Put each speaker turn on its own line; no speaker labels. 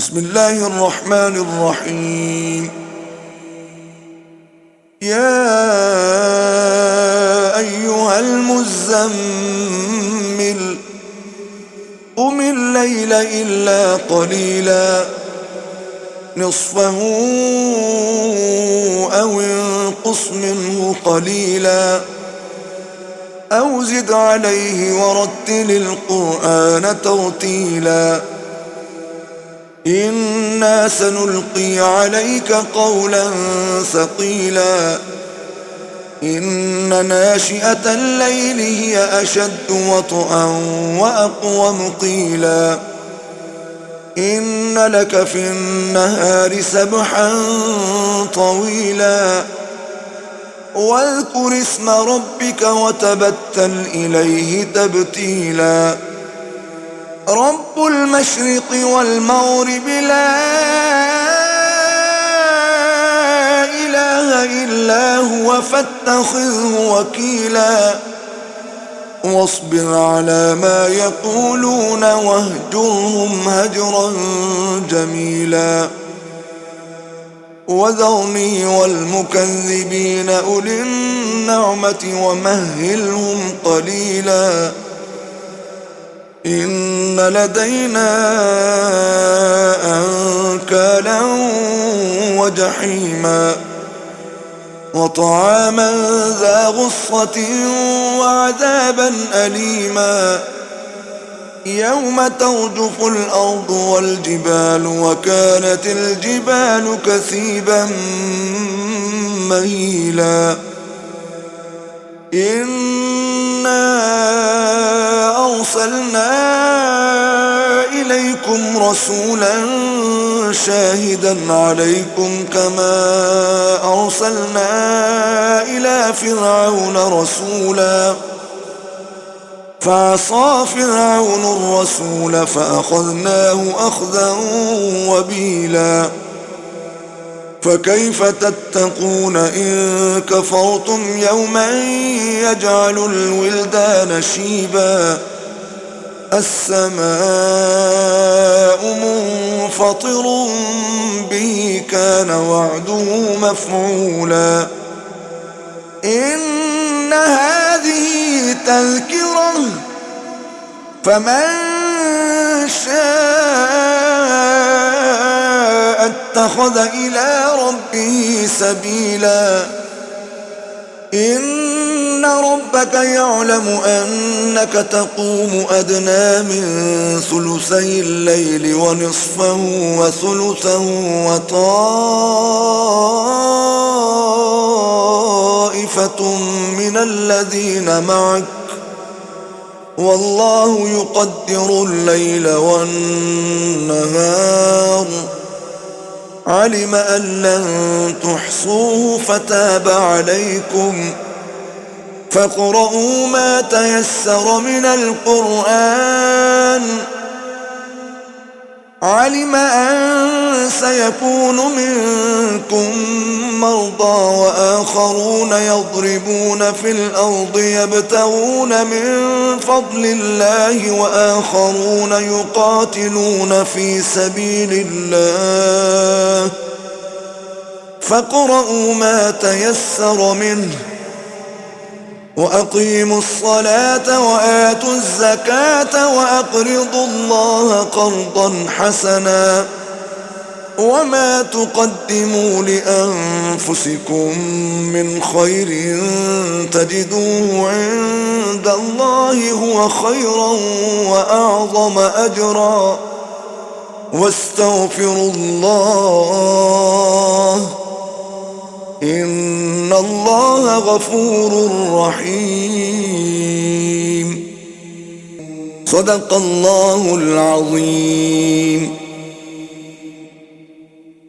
بسم الله الرحمن الرحيم. يا أيها المزمل قم الليل إلا قليلا نصفه أو انقص منه قليلا أو زد عليه ورتل القرآن ترتيلا إنا سنلقي عليك قولا ثقيلا إن ناشئة الليل هي أشد وطئا وأقوم قيلا إن لك في النهار سبحا طويلا واذكر اسم ربك وتبتل إليه تبتيلا رب المشرق والمغرب لا إله إلا هو فاتخذه وكيلا واصبر على ما يقولون واهجرهم هجرا جميلا وذرني والمكذبين أولي النعمة ومهلهم قليلا إن لدينا أنكالا وجحيما وطعاما ذا غصة وعذابا أليما يوم ترجف الأرض والجبال وكانت الجبال كثيبا مهيلا إنا أرسلنا إليكم رسولا شاهدا عليكم كما أرسلنا إلى فرعون رسولا فعصى فرعون الرسول فأخذناه أخذا وبيلا فكيف تتقون إن كفرتم يوما يجعل الولدان شيبا السماء منفطر به كان وعده مفعولا إن هذه تذكرة فمن شاء اتخذ إلى ربه سبيلا إن ربك يعلم أنك تقوم أدنى من ثلثي الليل ونصفه وثلثه وطائفة من الذين معك والله يقدر الليل والنهار علم أن لن تحصوه فتاب عليكم فاقرؤوا ما تيسر من القرآن علم أن سيكون منكم مرضى وآخرون يضربون في الأرض يبتغون من فضل الله وآخرون يقاتلون في سبيل الله فاقرؤوا ما تيسر منه وأقيموا الصلاة وآتوا الزكاة وأقرضوا الله قرضا حسنا وما تقدموا لأنفسكم من خير تجدوه عند الله هو خيرا وأعظم أجرا واستغفروا الله إن الله غفور رحيم صدق الله العظيم.